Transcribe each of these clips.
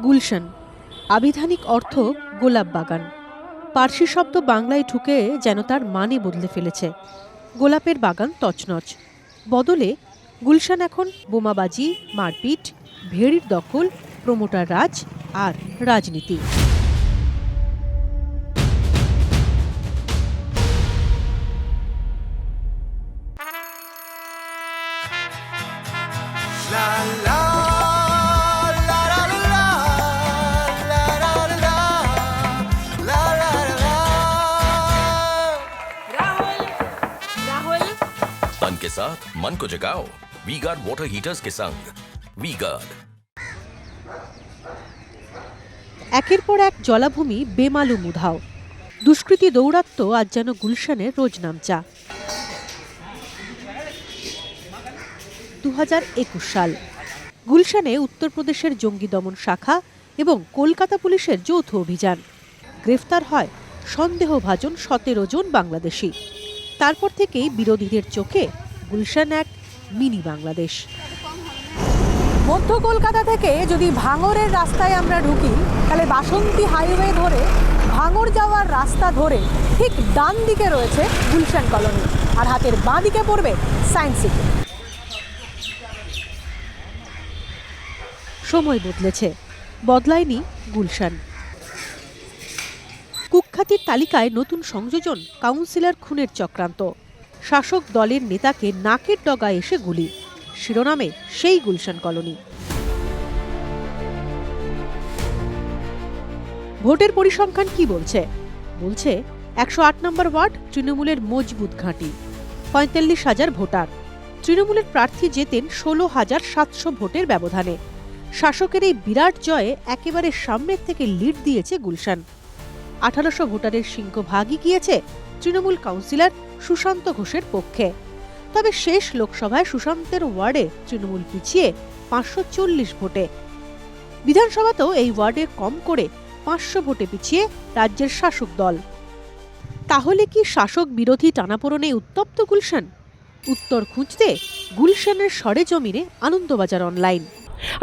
গুলশান আবিধানিক অর্থ গোলাপ বাগান। পার্সি শব্দ বাংলায় ঢুকে যেন তার মানে বদলে ফেলেছে। গোলাপের বাগান তছনছ, বদলে গুলশান এখন বোমাবাজি, মারপিট, ভেড়ির দখল, প্রমোটার রাজ আর রাজনীতি। तन के साथ मन को जगाओ वी गार्ड वाटर हीटर्स के संग वी गार्ड। একের পর এক জলাভূমি বেমালুম উধাও। দুষ্কৃতী দৌরাত্ম্য আজ যেন গুলশানের রোজনামচা। 2021 সাল, গুলশানে উত্তরপ্রদেশের জঙ্গি দমন শাখা এবং কলকাতা পুলিশের যৌথ অভিযান। গ্রেফতার হয় সন্দেহভাজন 17 জন বাংলাদেশি। তারপর থেকেই বিরোধীদের চোখে গুলশান এক মিনি বাংলাদেশ। মধ্য কলকাতা থেকে যদি ভাঙড়ের রাস্তায় আমরা ঢুকি, তাহলে বাসন্তী হাইওয়ে ধরে ভাঙড় যাওয়ার রাস্তা ধরে ঠিক ডান দিকে রয়েছে গুলশান কলোনি, আর হাতের বাঁ দিকে পড়বে সায়েন্স সিটি। সময় বদলেছে, বদলায়নি গুলশান। কুখ্যাতির তালিকায় নতুন সংযোজন কাউন্সিলর খুনের চক্রান্ত। শাসক দলের নেতাকে নাকের ডগায় এসে গুলি, শিরোনামে সেই গুলশান কলোনি। ভোটের পরিসংখ্যান কি বলছে? বলছে 108 নম্বর ওয়ার্ড তৃণমূলের মজবুত ঘাঁটি, 45,000 ভোটার। তৃণমূলের প্রার্থী জেতেন 16,700 ভোটের ব্যবধানে। শাসকের এই বিরাট জয়ে একেবারে সামনের থেকে লিড দিয়েছে গুলশান। 1800 ভোটারের সিংহভাগই গিয়েছে তৃণমূল কাউন্সিলর সুশান্ত ঘোষের পক্ষে। তবে শেষ লোকসভায় সুশান্তের ওয়ার্ডে তৃণমূল পিছিয়ে 540 ভোটে। বিধানসভাতেও এই ওয়ার্ডে কম করে 500 ভোটে পিছিয়ে রাজ্যের শাসক দল। তাহলে কি শাসক বিরোধী টানাপোড়েনে উত্তপ্ত গুলশান? উত্তর খুঁজতে গুলশানের সরেজমিনে আনন্দবাজার অনলাইন।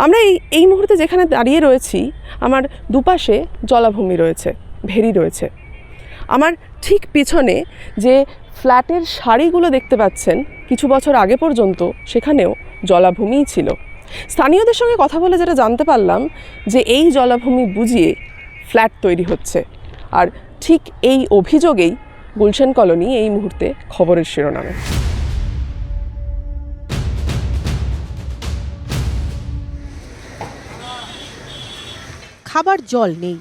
আমরা এই মুহূর্তে যেখানে দাঁড়িয়ে রয়েছি, আমার দুপাশে জলাভূমি রয়েছে, ভেরি রয়েছে। আমার ঠিক পিছনে যে ফ্ল্যাটের সারিগুলো দেখতে পাচ্ছেন, কিছু বছর আগে পর্যন্ত সেখানেও জলাভূমিই ছিল। স্থানীয়দের সঙ্গে কথা বলে যেটা জানতে পারলাম, যে এই জলাভূমি বুঝিয়ে ফ্ল্যাট তৈরি হচ্ছে। আর ঠিক এই অভিযোগেই গুলশান কলোনি এই মুহূর্তে খবরের শিরোনামে। খাবার জল নেই,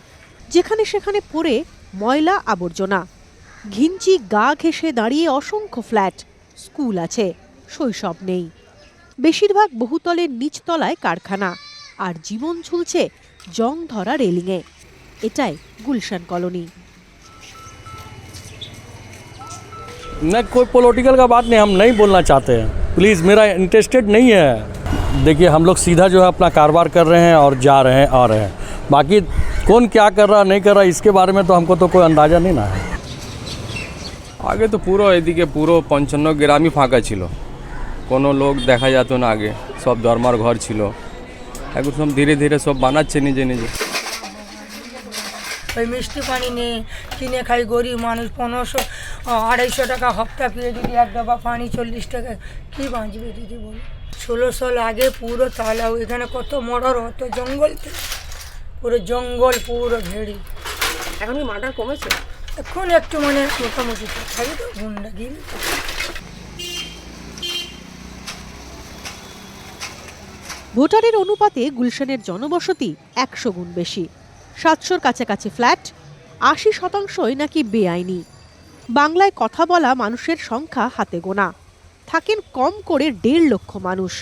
যেখানে সেখানে পড়ে ময়লা আবর্জনা। ঘিঞ্চি গা ঘেঁষে দাঁড়িয়ে অসংখ্য ফ্ল্যাট। স্কুল আছে, শৈশব নেই। বেশিরভাগ বহুতলের নিচতলায় কারখানা, আর জীবন ঝুলছে জং ধরা রেলিংয়ে। এটাই গুলশান কলোনি। न कोई पॉलिटिकल का बात नहीं, हम नहीं बोलना चाहते हैं, प्लीज़, मेरा इंटरेस्टेड नहीं है। देखिए, हम लोग सीधा जो है अपना कारोबार कर रहे हैं और जा रहे हैं, आ रहे हैं। बाकी कौन क्या कर रहा नहीं कर रहा इसके बारे में तो हमको तो कोई अंदाज़ा नहीं ना है। আগে তো পুরো এদিকে পুরো 55 গ্রামই ফাঁকা ছিল, কোনো লোক দেখা যেত না। আগে সব ধর্মার ঘর ছিল, এখন সব ধীরে ধীরে সব বানাচ্ছে নিজে নিজে। ওই মিষ্টি পানি নিয়ে কিনে খাই গরিব মানুষ। 1500-250 টাকা হপ্তা পেয়ে যদি এক ডবা পানি 40 টাকা, কী বাঁচবে দিদি বলো? 16 সাল আগে পুরো তালাও, এখানে কত মর্ডার হতো, জঙ্গল পুরো জঙ্গল, পুরো ভেড়ি। এখন কি মার্ডার কমেছে? এখন একটু মানে মোটামুটি থাকে তো, গুন্ডাগিরি। ভোটারের অনুপাতে গুলশানের জনবসতি 100 গুণ বেশি। 700-র কাছাকাছি ফ্ল্যাট, 80% নাকি বেআইনি। বাংলায় কথা বলা মানুষের সংখ্যা হাতে গোনা। থাকেন কম করে 1.5 লক্ষ মানুষ।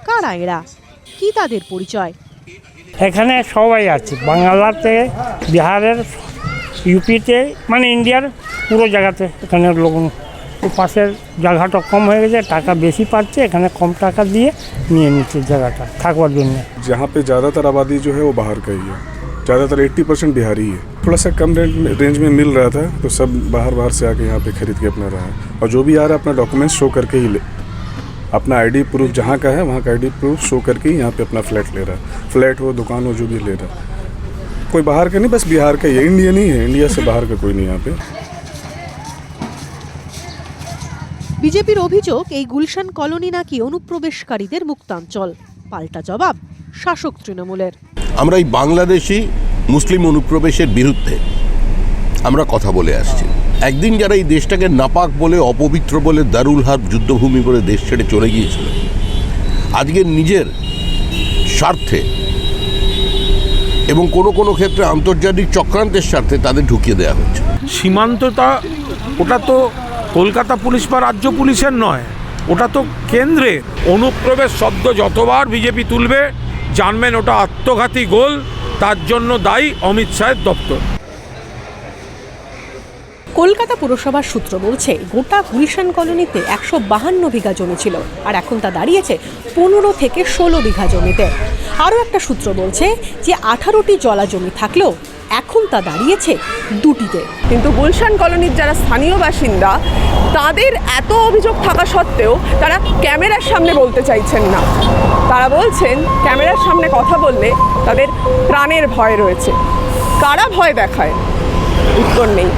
কারা এরা? কি তাদের পরিচয়? এখানে সবাই আছে, বাংলাতে, বিহারের, ইউপিতে, মানে ইন্ডিয়ার পুরো জায়গাতে এখানে লোক। পাশের জায়গাটা কম হয়ে গেছে, টাকা বেশি পাচ্ছে, এখানে কম টাকা দিয়ে নিয়ে নিচ্ছে জায়গাটা থাকবার জন্য। जहाँ पे ज़्यादातर आबादी जो है वो बाहर का ही है, ज़्यादातर 80% बिहारी है। थोड़ा सा कम रेंज में मिल रहा था तो सब बाहर से आके यहाँ पे खरीद के अपना रहा है, और जो भी आ रहा है अपना डॉक्यूमेंट्स शो करके ही अपना आईडी प्रूफ जहाँ का है वहाँ का आईडी प्रूफ शो करके ही यहाँ पे अपना फ्लैट ले रहा है। फ्लैट हो, दुकान हो, जो भी ले रहा है। कोई बाहर का नहीं, बस बिहार का ही है, इंडियन ही है, इंडिया से बाहर का कोई नहीं यहाँ पे। বিজেপির অভিযোগ এই গুলশান কলোনি নাকি অনুপ্রবেশকারীদের মুক্তাঞ্চল। পাল্টা জবাব শাসক তৃণমূলের। আমরা এই বাংলাদেশি মুসলিম অনুপ্রবেশের বিরুদ্ধে আমরা কথা বলে আসছি। একদিন যারা এই দেশটাকে নাপাক বলে, অপবিত্র বলে, দারুল হার্ব যুদ্ধভূমি বলে দেশ ছেড়ে চলে গিয়েছিল, আজকে নিজের স্বার্থে এবং কোনো কোনো ক্ষেত্রে আন্তর্জাতিক চক্রান্তের স্বার্থে তাদের ঢুকিয়ে দেওয়া হচ্ছে। সীমান্তটা ওটা তো কলকাতা পুলিশ বা রাজ্য পুলিশের নয়, ওটা তো কেন্দ্রের। অনুপ্রবেশ শব্দ যতবার বিজেপি তুলবে জানবেন ওটা আত্মঘাতী গোল, তার জন্য দায়ী অমিত শাহের দপ্তর। কলকাতা পুরসভার সূত্র বলছে গোটা গুলশান কলোনিতে 152 বিঘা জমি ছিল, আর এখন তা দাঁড়িয়েছে 15 থেকে 16 বিঘা জমিতে। আরও একটা সূত্র বলছে যে 18টি জলা জমি থাকলেও এখন তা দাঁড়িয়েছে 2টিতে। কিন্তু গুলশান কলোনির যারা স্থানীয় বাসিন্দা, তাদের এত অভিযোগ থাকা সত্ত্বেও তারা ক্যামেরার সামনে বলতে চাইছেন না। তারা বলছেন ক্যামেরার সামনে কথা বললে তাদের প্রাণের ভয় রয়েছে। কারা ভয় দেখায়? উত্তর নেই।